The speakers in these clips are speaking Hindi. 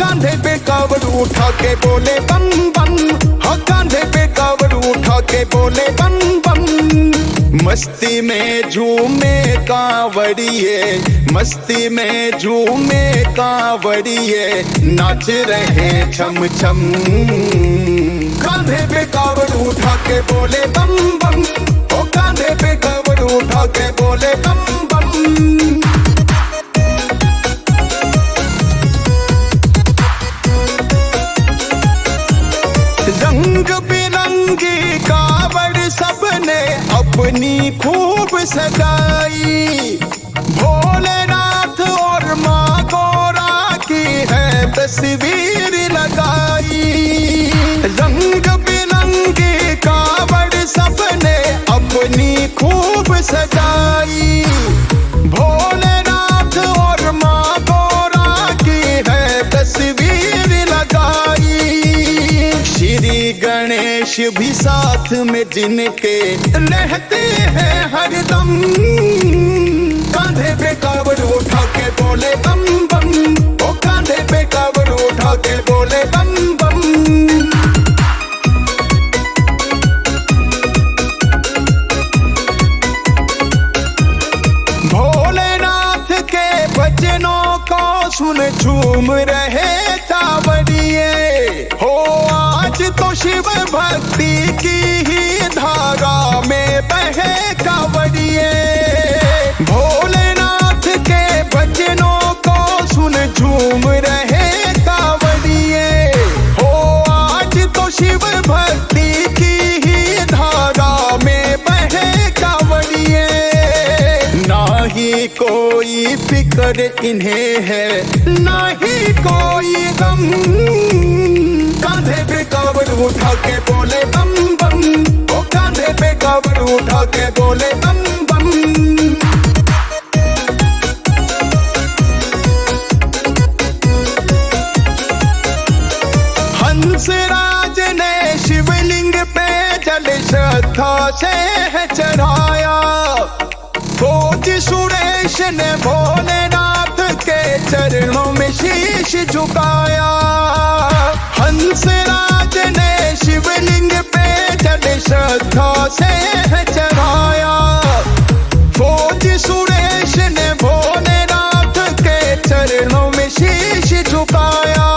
कांधे पे कावड़ उठा के बोले बम बम, हो कांधे पे कावड़ उठा के बोले बम बम। मस्ती में झूमे कांवड़िए, मस्ती में झूमे कांवड़िए, नाच रहे छम छम। कांधे पे कावड़ उठा के बोले बम बम, ओ कांधे पे कावड़ उठा के बोले बम बम। रंग बिरंगी कावड़ सबने अपनी खूब सजाई, भोलेनाथ और माँ गौरा की है तस्वीर लगाई। रंग बिरंगी कावड़ सबने अपनी खूब सजाई, भोलेनाथ और माँ गौरा की है तस्वीर लगाई। श्री गणेश भी साथ में जिनके रहते हैं हरदम, कांधे पे कावड़ उठा के बोले बम बम, ओ कांधे पे कावड़ उठा के बोले बम बम। भोलेनाथ के भजनों को सुन झूम रहे कांवड़िए, हो आज तो शिव भक्ति की ही धारा में बहे कांवड़िए। भोलेनाथ के भजनों को सुन झूम रहे कांवड़िए, हो आज तो शिव भक्ति की ही धारा में बहे कांवड़िए। ना ही कोई फिक्र इन्हें है, ना ही कोई गम, कांधे पे कावड़ उठा के बोले बम बम, ओ कांधे पे कावड़ उठा के बोले बम बम। हंसराज ने शिवलिंग पे जल श्रद्धा से चढ़ाया, फौज सुरेश ने भोलेनाथ के चरणों में शीश झुकाया। हंसराज ने शिवलिंग पे जल श्रद्धा से चढ़ाया, फौज सुरेश ने भोलेनाथ के चरणों में शीश झुकाया।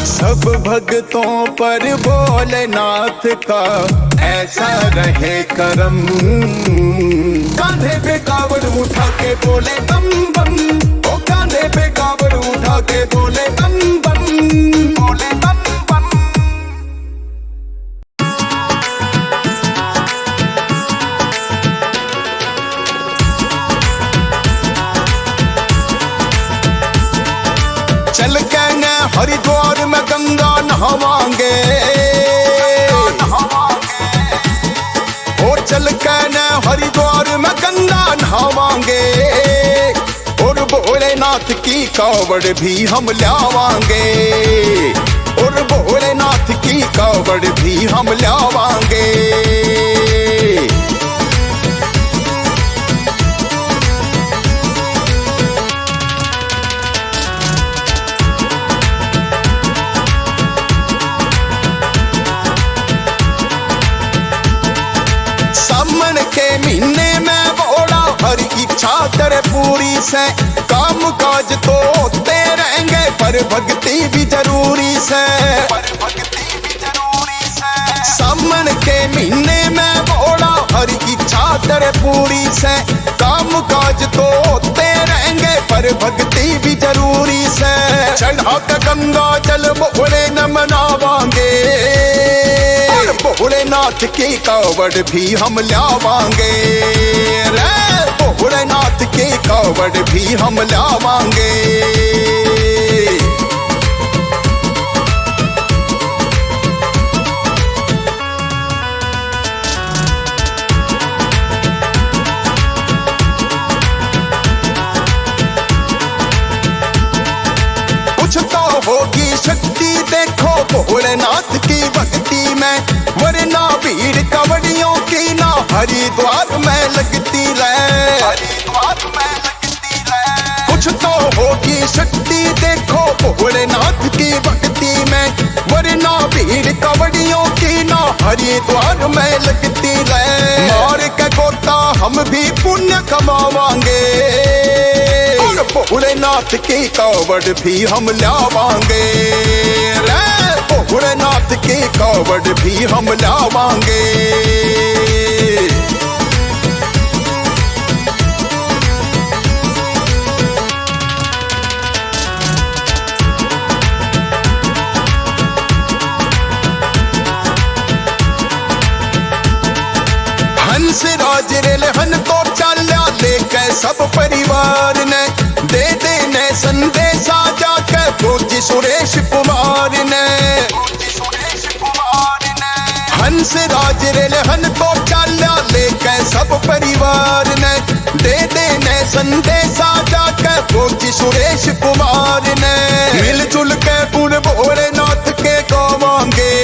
सब भक्तों पर भोलेनाथ का ऐसा रहे करम, कांधे पे कावड़ उठा के बोले बम बम, ओ कांधे पे कावड़ उठा के बोले बम बम, बोले बम बम। चल के हरिद्वार में गंगा नहावांगे, और चल के हरिद्वार में गंगा नहावांगे, और भोलेनाथ की कावड़ भी हम लावांगे, और भोलेनाथ की कावड़ भी हम लावांगे। के महीने में बोला हर इच्छा तेरे पूरी से, काम काज तो होते रहेंगे पर भक्ति भी जरूरी से, पर भक्ति भी जरूरी से। सावन के महीने में बोला हर इच्छा तेरे पूरी से, काम काज तो होते रहेंगे पर भक्ति भी जरूरी से। चढ़ा के गंगा जल भोले न मनावांगे, भोलेनाथ की कावड़ भी हम लावांगे रे, भोलेनाथ की कावड़ भी हम लावांगे। कुछ तो होगी शक्ति देखो भोलेनाथ की भक्ति में, वरना भीड़ कवड़ियों की ना हरिद्वार में लगती रहे, हरिद्वार में लगती रहे। कुछ तो होगी शक्ति देखो भोलेनाथ हरिद्वार में लगती रहे। मार के गोता हम भी पुण्य कमावांगे, और भोलेनाथ की कावड़ भी हम लावांगे रे। भोलेनाथ की कावड़ भी हम लावांगे। हंस राज रेलहन तो चाल्या लेके सब परिवार ने, दे देने संदेशा जाके फौजी सुरेश कुमार ने। हंस राज रेलहन तो चाल्या लेके सब परिवार ने, दे देने संदेशा जाके फौजी सुरेश कुमार ने। मिलजुल के गुण भोलेनाथ के गावांगे,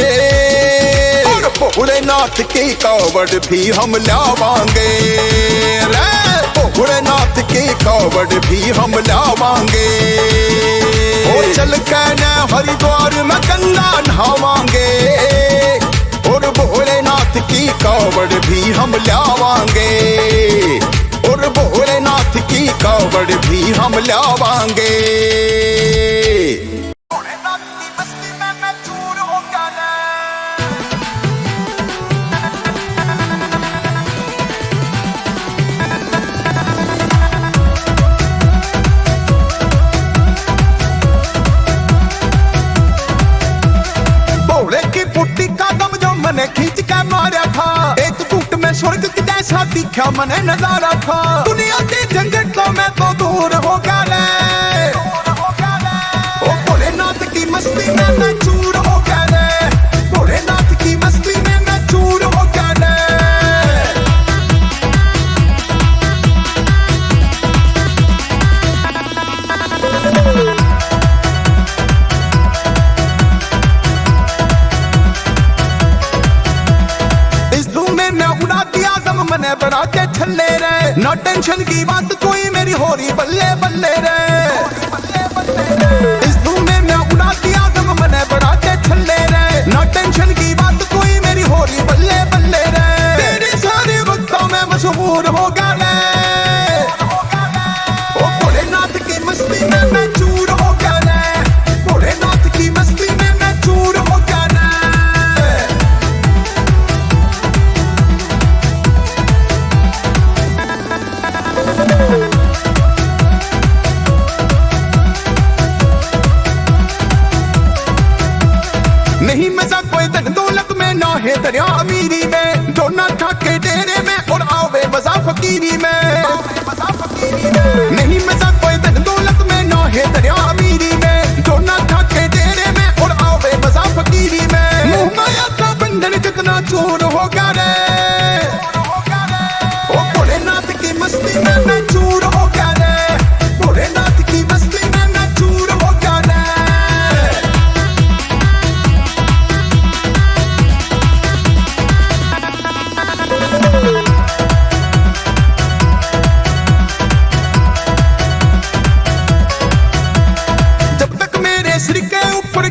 भोलेनाथ की कावड़ भी हम लावांगे रे। भोलेनाथ की कावड़ भी हम लावांगे। ओ चल के न हरिद्वार में गंगा नहावांगे, और भोलेनाथ की कावड़ भी हम लावांगे, और भोलेनाथ की कावड़ भी हम लावांगे। मैंने खींच के मारा था, एक टूट में स्वर्ग की जैसा दिखा मैंने नजारा था। दुनिया के झंझटों में तो दूर हो गया, ओ भोलेनाथ की मस्ती में मैं चूर हो गया, भोलेनाथ की मस्ती में मैं चूर हो गया। मने बना के छल्ले रे, ना टेंशन की बात कोई मेरी हो रही बल्ले बल्ले रे। इस धूम में मैं उड़ा दिया दम मने बना के छल्ले रे, ना टेंशन की बात कोई मेरी हो रही बल्ले बल्ले रे। तेरे सारे वक्तों में मशहूर हो गया, ओ भोलेनाथ की मस्ती में मैं चूर हो गया, भोलेनाथ की मस्ती में मैं चूर हो गया। नहीं मजा कोई धन दौलत में, ना है दरिया अमीरी में, जो ना ठाके डेरे में और आवे मजा फकीरी में। नहीं मजा कोई धन दौलत में, ना है दरिया अमीरी में, जो ना ठाके डेरे में और आवे मजा फकीरी में। मोह माया का बंधन कितना चूर हो गया रे, ओ भोलेनाथ की मस्ती में मैं चूर हो गया रे, भोलेनाथ की मस्ती में मैं चूर हो गया रे।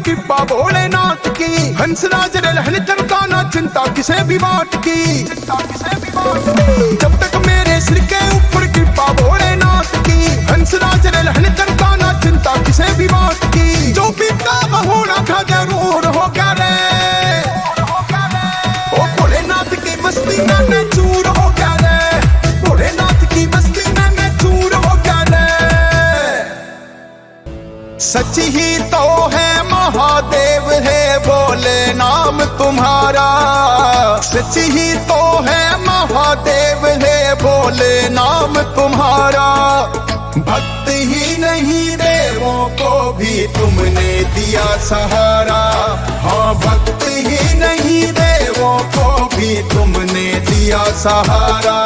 कृपा भोलेनाथ की, हंसराज रहने चलता ना चिंता किसे भी बात की। जब तक मेरे सिर के ऊपर कृपा भोलेनाथ की, हंसराज रहने चलता ना चिंता किसे भी बात की। जो भी काम होना था जरूर होगा रे, ओ भोलेनाथ की मस्ती में मैं चूर हो गया रे, भोलेनाथ की मस्ती में मैं चूर हो गया रे। सच ही तो है महादेव है बोले नाम तुम्हारा, सच ही तो है महादेव है बोले नाम तुम्हारा। भक्त ही नहीं देवों को भी तुमने दिया सहारा, हाँ भक्त ही नहीं देवों को भी तुमने दिया सहारा।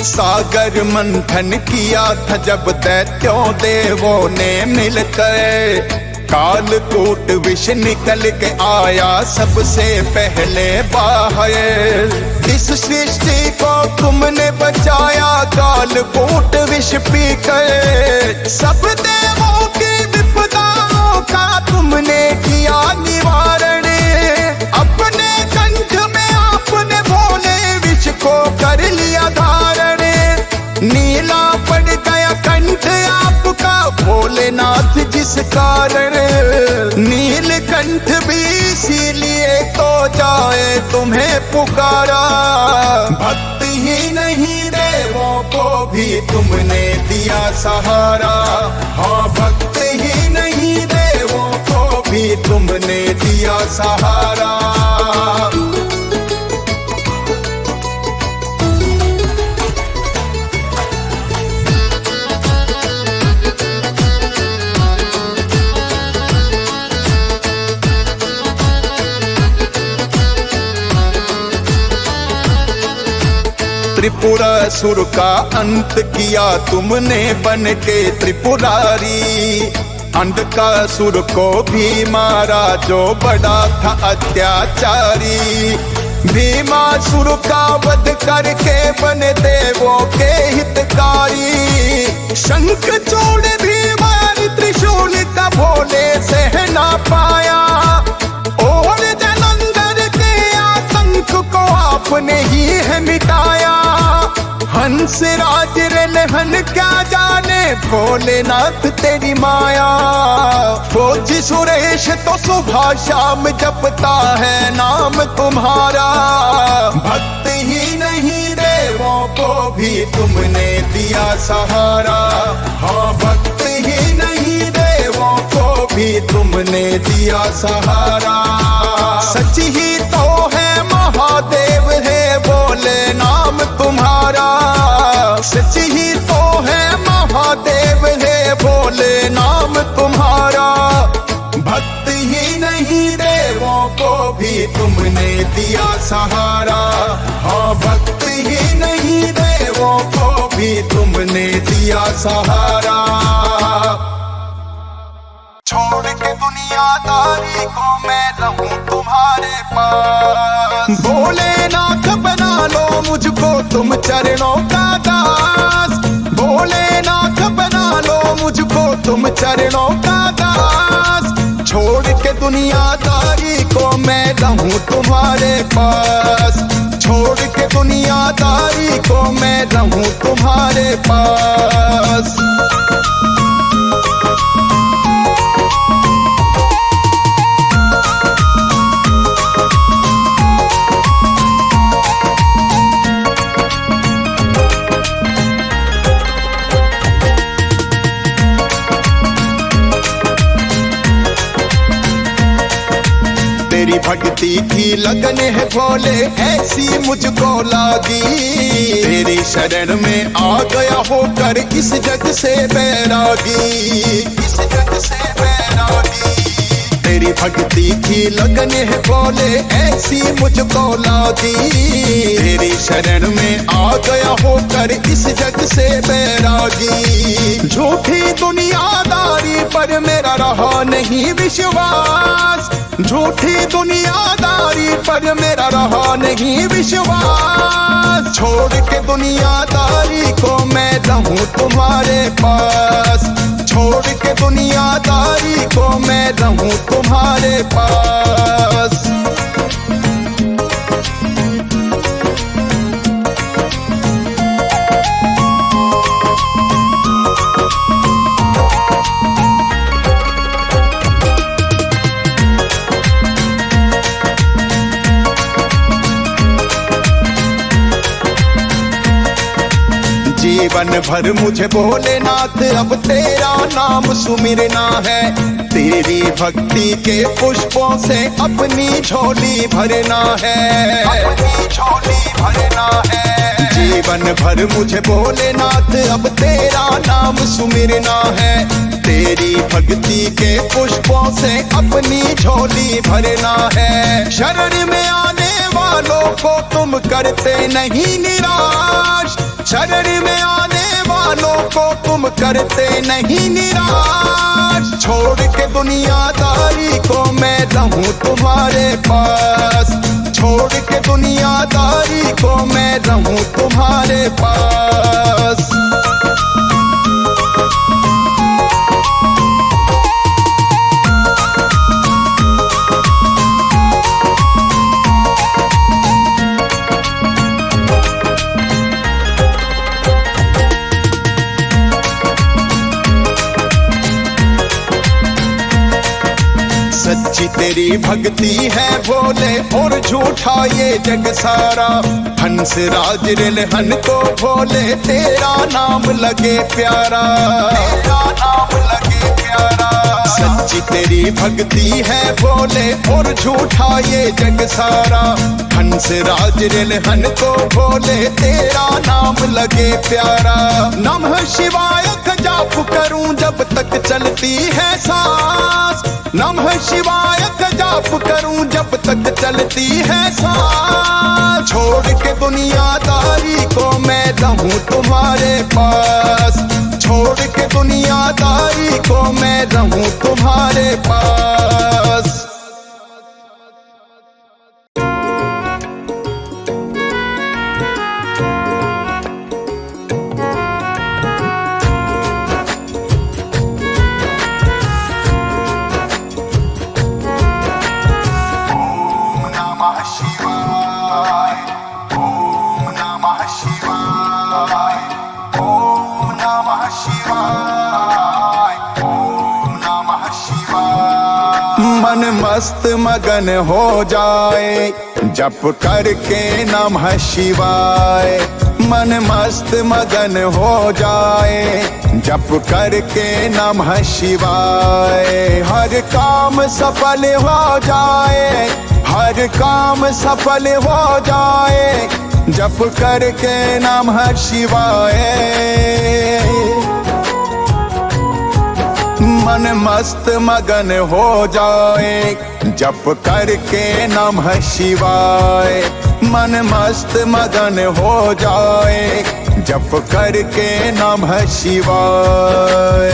सागर मंथन किया था जब दैत्यों देवों ने मिलकर, कालकूट विष निकल के आया सबसे पहले बाहर। इस सृष्टि को तुमने बचाया कालकूट विष पीकर, सब देवों की तुमने किया निवारण, अपने कंठ में आपने भोले विष को कर लिया धारण। नीला पड़ गया कंठ आपका भोलेनाथ जिस कारण, नीलकंठ भी इसीलिए तो जाए तुम्हें पुकारा। भक्त ही नहीं देवों को भी तुमने दिया सहारा, हाँ भक्त ही नहीं देवों को भी तुमने दिया सहारा। त्रिपुरासुर का अंत किया तुमने बन के त्रिपुरारी, अंधकासुर को भी मारा जो बड़ा था अत्याचारी। भीमासुर का वध करके बने देवों के हितकारी, शंख चूड़ भीमारी त्रिशूल का भोले सह ना पाया। और जलंधर के आतंक को आपने ही है मिटाया। हंस राज रलहन क्या जाने भोलेनाथ तेरी माया। फौजी सुरेश तो सुबह शाम जपता है नाम तुम्हारा। भक्त ही नहीं देवों को भी तुमने दिया सहारा, हाँ भक्त ही नहीं देवों को भी तुमने दिया सहारा। सच ही तो है महादेव है बोले नाम तुम्हारा, सच ही तो है महादेव है बोले नाम तुम्हारा। भक्त ही नहीं देवों को भी तुमने दिया सहारा, हाँ भक्त ही नहीं देवों को भी तुमने दिया सहारा। छोड़ के दुनियादारी को मैं रहूं तुम्हारे पास, भोलेनाथ बना लो मुझको तुम चरणों का दास। भोलेनाथ बना लो मुझको तुम चरणों का दास। छोड़ के दुनियादारी को मैं रहूं तुम्हारे पास, छोड़ के दुनियादारी को मैं रहूं तुम्हारे पास। तेरी भक्ति की लगन है भोले ऐसी मुझको लागी। तेरी शरण में आ गया होकर इस जग से बैरागी, इस जग से बैरागी। तेरी भक्ति की लगन है भोले ऐसी मुझको लागी। तेरी शरण में आ गया होकर इस जग से बैरागी। झूठी दुनियादारी पर मेरा रहा नहीं विश्वास, झूठी दुनियादारी पर मेरा रहा नहीं विश्वास। छोड़ के दुनियादारी को मैं रहूं तुम्हारे पास, छोड़ के दुनियादारी को मैं रहूं तुम्हारे पास। जीवन भर मुझे भोलेनाथ अब तेरा नाम सुमिरना है। तेरी भक्ति के पुष्पों से अपनी झोली भरना है, अपनी झोली भरना है। जीवन भर मुझे भोलेनाथ अब तेरा नाम सुमिरना है। तेरी भक्ति के पुष्पों से अपनी झोली भरना है। शरण में आने वालों को तुम करते नहीं निराश, शरण में आने वालों को तुम करते नहीं निराश। छोड़ के दुनियादारी को मैं रहूं तुम्हारे पास, छोड़ के दुनियादारी को मैं रहूं तुम्हारे पास। तेरी भक्ति है भोले और झूठा ये जग सारा। हंस राज रिलहन को भोले तेरा नाम लगे प्यारा, तेरा नाम लगे प्यारा। सच्ची तेरी भक्ति है भोले और झूठा ये जग सारा। हंस राज रिलहन को भोले तेरा नाम लगे प्यारा। नमः शिवाय का जाप करूं जब तक चलती है सांस। नमः शिवाय का जाप करूं जब तक चलती है सांस। छोड़ के दुनियादारी को मैं रहूं तुम्हारे पास। छोड़ के दुनियादारी को मैं रहूं तुम्हारे पास। मन मस्त मगन हो जाए जप करके नमः शिवाय। मन मस्त मगन हो जाए जप करके नमः शिवाय। हर काम सफल हो जाए, हर काम सफल हो जाए जप करके नमः शिवाय। मन मस्त मगन हो जाए जप करके नमः शिवाय। मन मस्त मगन हो जाए जप करके नमः शिवाय।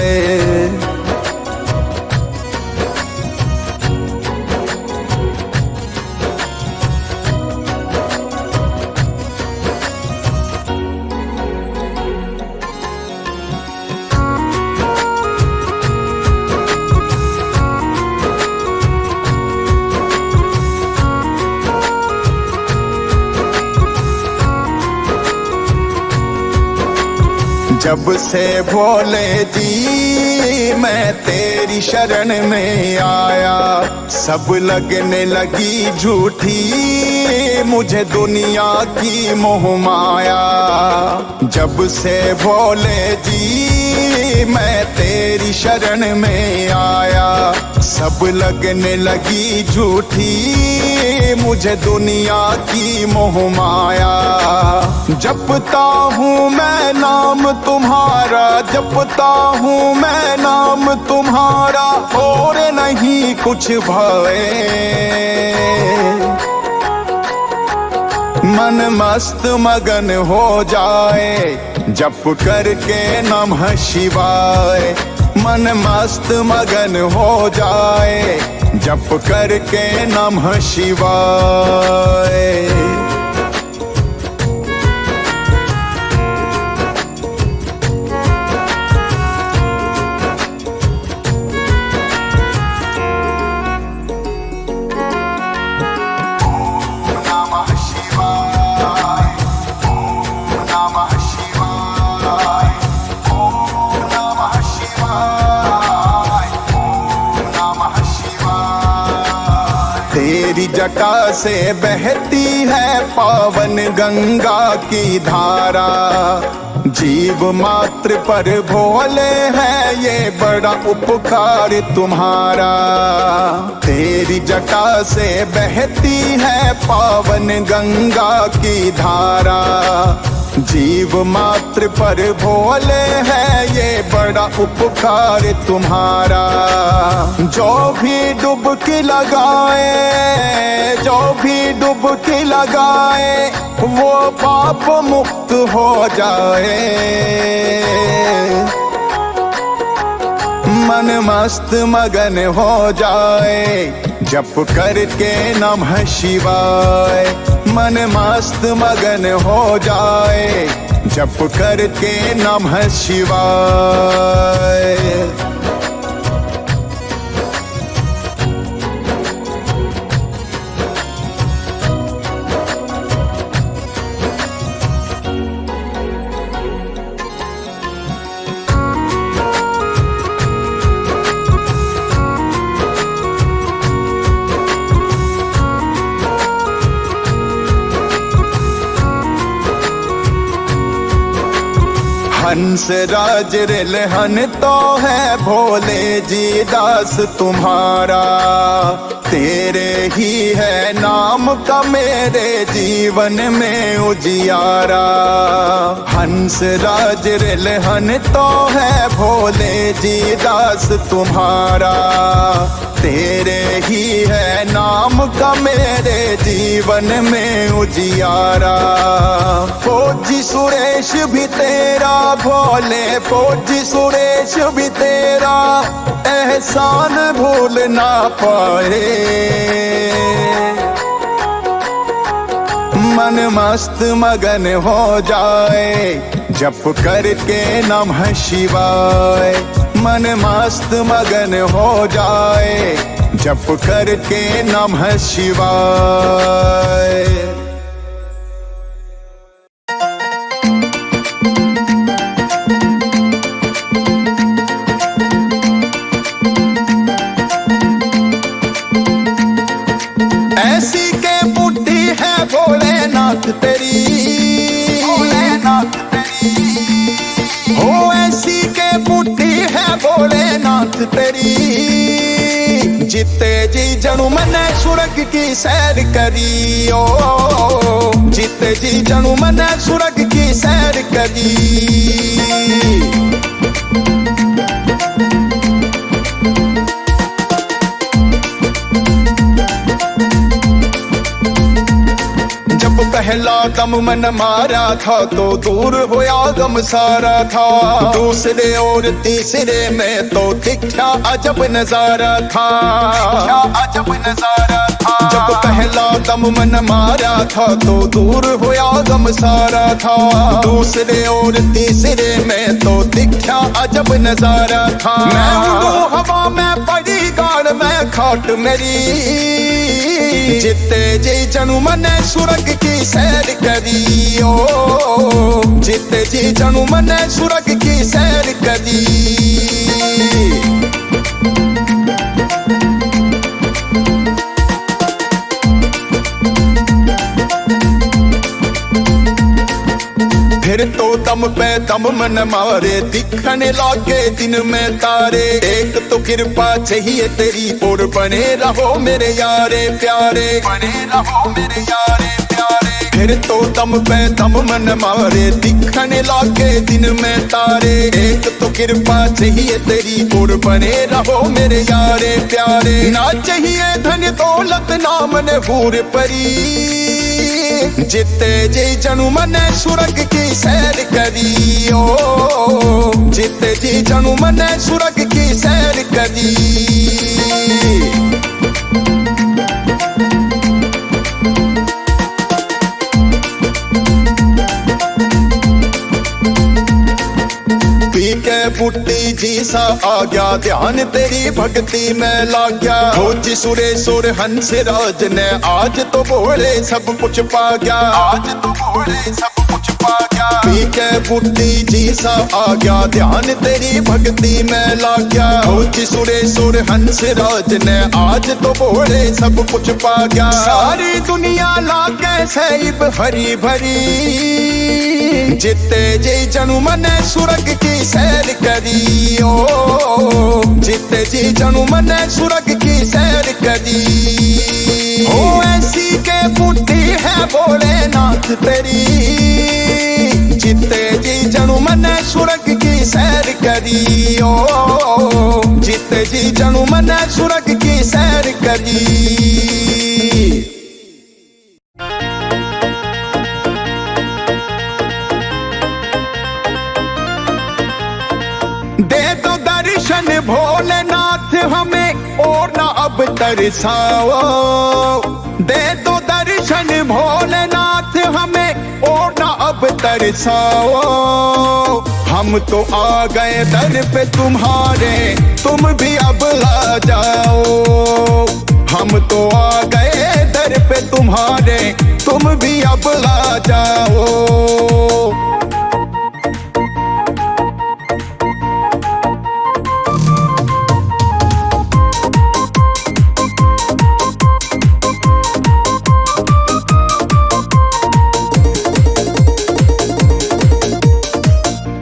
जब से भोले जी मैं तेरी शरण में आया, सब लगने लगी झूठी मुझे दुनिया की मोह माया। जब से भोले जी मैं तेरी शरण में आया, सब लगने लगी झूठी मुझे दुनिया की मोह माया। जपता हूँ मैं नाम तुम्हारा, जपता हूँ मैं नाम तुम्हारा, और नहीं कुछ भय। मन मस्त मगन हो जाए जप करके नमः शिवाय। मन मस्त मगन हो जाए जप करके नमः शिवाय। तेरी जटा से बहती है पावन गंगा की धारा, जीव मात्र पर भोले है ये बड़ा उपकार तुम्हारा। तेरी जटा से बहती है पावन गंगा की धारा, जीव मात्र पर भोले है ये बड़ा उपकार तुम्हारा। जो भी डुबकी लगाए, जो भी डुबकी लगाए वो पाप मुक्त हो जाए। मन मस्त मगन हो जाए जप करके नमः शिवाय। मन मस्त मगन हो जाए जप करके नमः शिवाय। हंस राज रिलहन तो है भोले जी दास तुम्हारा, तेरे ही है नाम का मेरे जीवन में उजियारा। हंस राज रिलहन तो है भोले जी दास तुम्हारा, तेरे ही है नाम का मेरे जीवन में उजियारा। फौजी सुरेश भी तेरा भोले, फौजी सुरेश भी तेरा एहसान भूल ना पाए। मन मस्त मगन हो जाए जप करके नमः शिवाय, मन मस्त मगन हो जाए जप करके नमः शिवाय। ऐसी के बुद्धि है भोलेनाथ तेरी, भोलेनाथ तेरी हो, ऐसी के बुद्धि है भोलेनाथ तेरी। जिते जी जनु मने सुरग की सैर करी, ओ जिते जी जनु मने सुरग की सैर करी। पहला दम मन मारा था तो दूर हुआ गम सारा था, दूसरे और तीसरे में तो दिखा अजब नजारा था, अजब नजारा था। जब पहला दम मन मारा था तो दूर हुआ गम सारा था, दूसरे और तीसरे में तो दिखा अजब नजारा था। मैं उड़ूं हवा में पड़ी गाड़ में खाट मेरी, जिते जी जनु मने सुरग की सैर करी, ओ जिते जी जनु मने सुरग की सैर करी। फिर तो दम पे दम मन मारे दिखने लागे दिन में तारे। एक तो कृपा चाहिए तेरी और बने रहो मेरे यारे प्यारे, बने रहो मेरे यारे प्यारे। फिर तो दम पे दम मन मारे दिखने लागे दिन में तारे। एक तो कृपा चाहिए तेरी और बने रहो मेरे यारे प्यारे। ना चाहिए धन दौलत ना मन हूर परी, जिते जी जनु मने सुरग की सैर करी, ओ जिते जी जनु मने सुरग की सैर करी। पी के बुट्टी जी सा आ गया ध्यान तेरी भक्ति में ला गया। फौजी सुरेश और हंस राज ने आज तो भोले सब कुछ पा गया, आज तो भोले सब कुछ पा गया। पी के बुट्टी जी सा आ गया ध्यान तेरी भक्ति में ला गया। फौजी सुरेश और हंस राज ने आज तो भोले सब कुछ पा गया। सारी दुनिया लागे सैब हरी भरी, जिते जी जनु मने सुरग की सैर करी, ओ जिते जी जनु मने सुरग की सैर करी। ओ ऐसी के बुद्धि है भोलेनाथ तेरी, जिते जी जनु मने सुरग की सैर करी, ओ जिते जी जनु मने सुरग की सैर करी। दे दो दर्शन भोलेनाथ हमें और ना अब तरसाओ, दे दो दर्शन भोलेनाथ हमें और ना अब तरसाओ। हम तो आ गए दर पे तुम्हारे तुम भी अब ला जाओ, हम तो आ गए दर पे तुम्हारे तुम भी अब ला जाओ।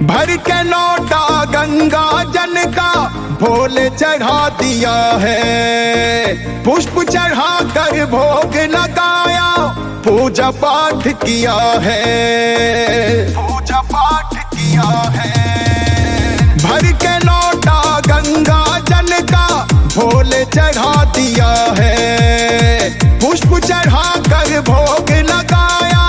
भर भोले चढ़ा दिया है। पुष्प चढ़ा कर भोग लगाया, पूजा पाठ किया है, पूजा पाठ किया है। भर के लौटा गंगा जल का भोले चढ़ा दिया है। पुष्प चढ़ा कर भोग लगाया,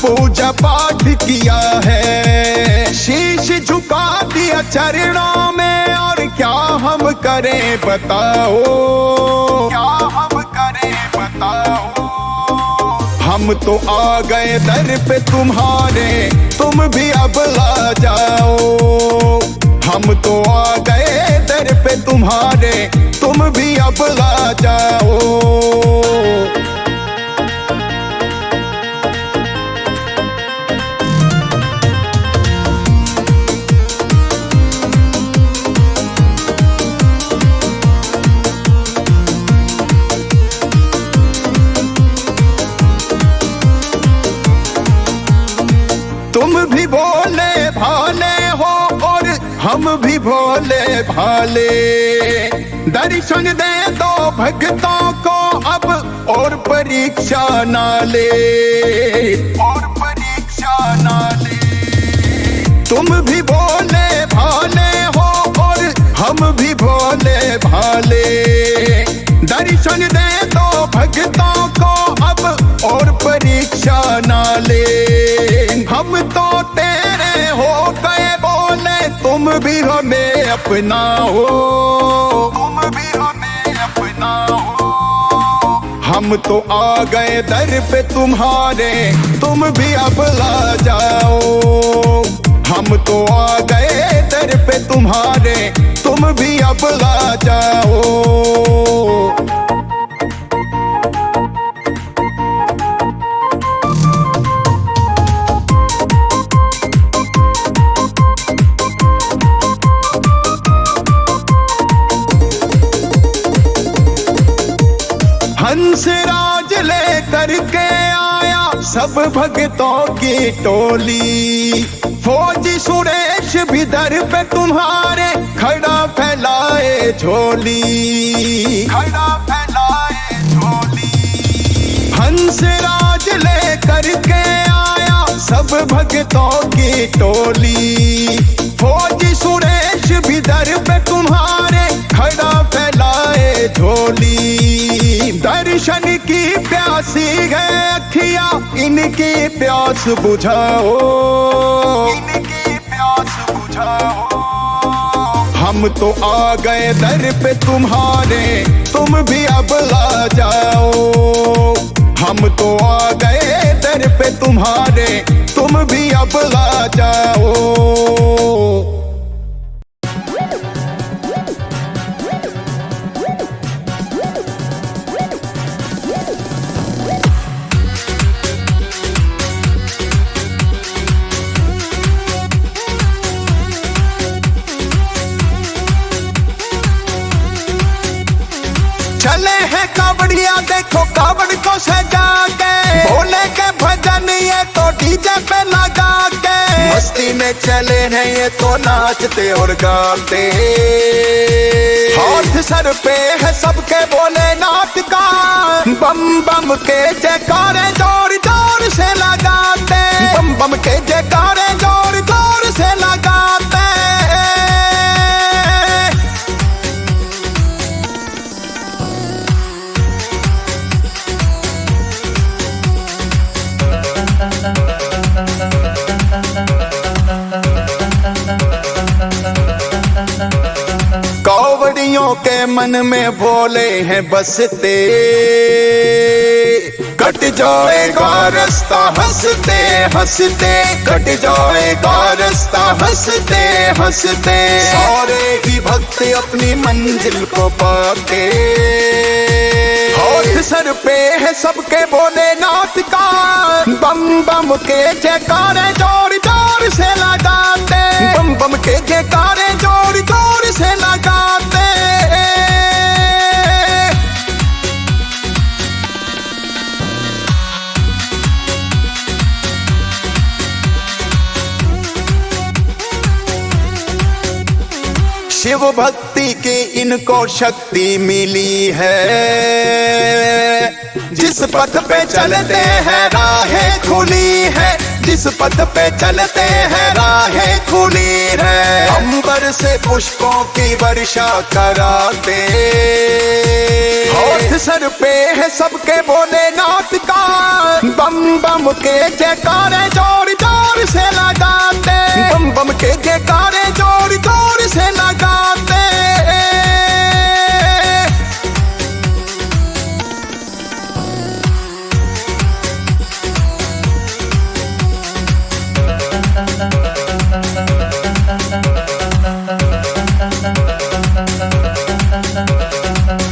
पूजा पाठ किया है। शीश झुका दिया चरणों में, और क्या हम करें बताओ, क्या हम करें बताओ। हम तो आ गए दर पे तुम्हारे, तुम भी अब ला जाओ। हम तो आ गए दर पे तुम्हारे, तुम भी अब ला जाओ। तुम भी भोले भाले हो और हम भी भोले भाले। दर्शन दे दो भक्तों को अब, और परीक्षा ना ले, और परीक्षा ना ले। तुम भी भोले भाले हो और हम भी भोले भाले। दर्शन दे दो भक्तों को अब, और परीक्षा ना ले। हम तो तेरे हो गए बोले, तुम भी हमें अपनाओ, तुम भी हमें अपनाओ। हम तो आ गए दर पे तुम्हारे, तुम भी अब ला जाओ। हम तो आ गए दर पे तुम्हारे, तुम भी अब ला जाओ। हंसराज लेकर के आया सब भक्तों की टोली। फौजी सुरेश भी दर पे तुम्हारे, खड़ा फैलाए झोली, खड़ा फैलाए झोली। हंसराज लेकर के आया सब भक्तों की टोली। फौजी सुरेश भी दर पे तुम्हारे, खड़ा फैलाए झोली। दर्शन की प्यासी है अखियां, इनकी प्यास बुझाओ, इनकी प्यास बुझाओ। हम तो आ गए दर पे तुम्हारे, तुम भी अब ला जाओ। हम तो आ गए दर पे तुम्हारे, तुम भी अब ला जाओ। चले हैं कावड़िया देखो कावड़ को सजा के, भोले के भजन ये तो डीजे पे लगा के। मस्ती में चले हैं ये तो नाचते और गाते। हाथ सर पे है सबके भोलेनाथ का, बम बम के जयकारे जोर जोर से लगाते। बम बम के जयकारे जोर जोर से लगाते। कावड़ियों के मन में भोले हैं बसते, कट जाएगा रास्ता हंसते हंसते, कट जाएगा रास्ता हंसते हंसते। सारे ही भक्त अपनी मंजिल को पाते। हाथ सर पे है सबके भोलेनाथ का, बम बम के जयकारे जोर जोर से लगाते। बम बम के जयकारे जोर जोर से लगाते। शिव भक्ति की इनको शक्ति मिली है। जिस पथ पे चलते हैं राहें खुली है, जिस पथ पे चलते हैं राहें खुली है। अंबर से पुष्पों की वर्षा कराते, होठ सर पे है सबके भोलेनाथ का, बम बम के जयकारे जोर जोर से लगाते, बम बम के जयकारे जोर जोर से लगाते।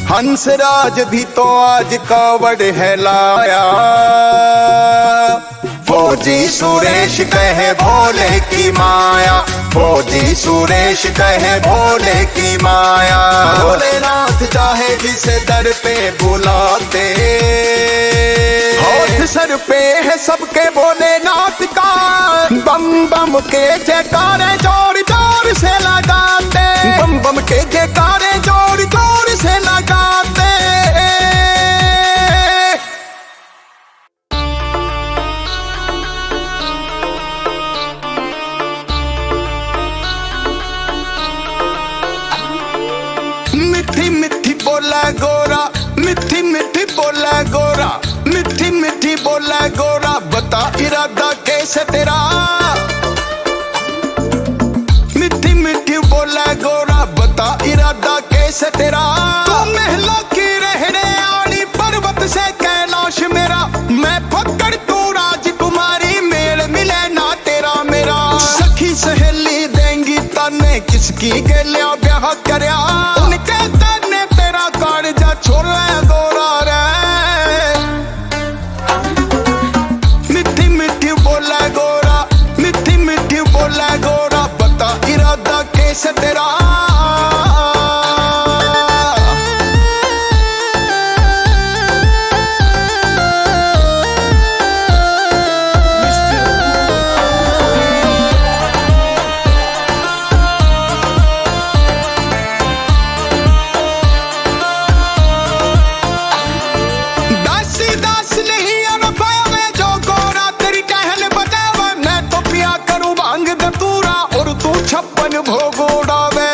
हंसराज भी तो आज कावड़ है लाया, फौजी सुरेश कहे भोले की माया, फौजी सुरेश कहे भोले की माया। भोलेनाथ चाहे जिसे दर पे बुलाते, होठ सर पे है सबके भोलेनाथ का, बम बम के जयकारे जोर जोर से लगाते, बम बम के जयकारे जोर जोर से लगाते। मिठी मिठी बोला गोरा, मिठी मिठी बोला गोरा, मिठी मिठी बोला गोरा, बता इरादा कैसे तेरा। मिठी मिठी बोला गोरा, बता इरादा कैसे तेरा। तू महलों की रहने वाली पर्वत से कैलाश मेरा, मैं फक्कड़ तू राजकुमारी, मेल मिले ना तेरा मेरा। सखी सहेली देंगी ताने, किसकी गलियां ब्याह करया, उनके ताने तेरा कालजा छोला गोरा रे। मिठी मिठी बोला गोरा, मिठी मिठी बोला गोरा, बता इरादा कैसे तेरा। छप्पन भोग उड़ावे,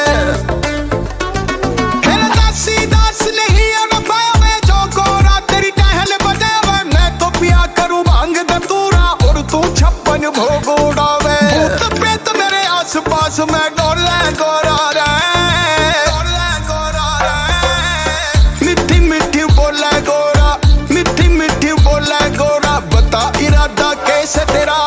दासी दास नहीं अनपावे, जो गोरा तेरी टहल बजावे। मैं तो पिया करूं भांग धतूरा और तू छप्पन भोग उड़ावे। भूत प्रेत मेरे आस पास में डोले गोरा रे, डोले गोरा रे। मिठी मिठी बोला गोरा, मिठी मिठी बोला गोरा, बता इरादा कैसे तेरा।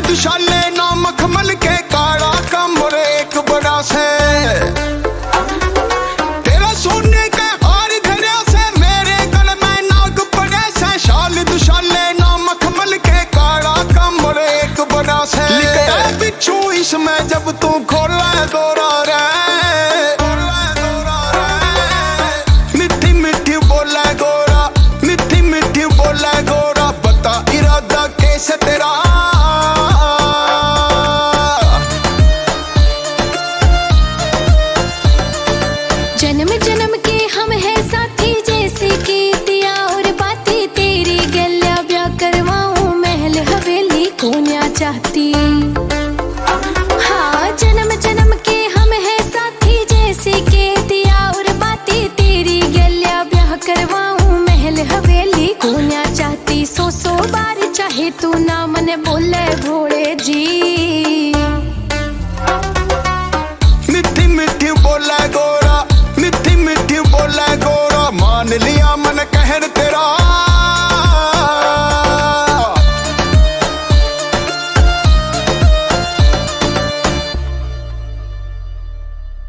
दुशाले ना मखमल के काला कमर एक बड़ा से, तेरा सोने के हार घड़े से, मेरे गल में नाग पड़े से। शाल दुशाले ना मखमल के काला कमर एक बड़ा से। लिखता है बिच्छू इसमें जब तू खोला गोरा रे, मिठी मिठी बोला गोरा, मिठी मिठी बोला गोरा, बता इरादा कैसे तेरा। जन्म जन्म के हम हैं साथी, जैसे कि दिया और बातें तेरी गलियां ब्याह करवाऊं, महल हवेली कोन्या चाहती। हाँ जन्म जन्म के हम हैं साथी, जैसे कि दिया और बातें तेरी गलियां ब्याह करवाऊं, महल हवेली कोन्या चाहती। सौ बार चाहे तू ना मन बोले भोले जी,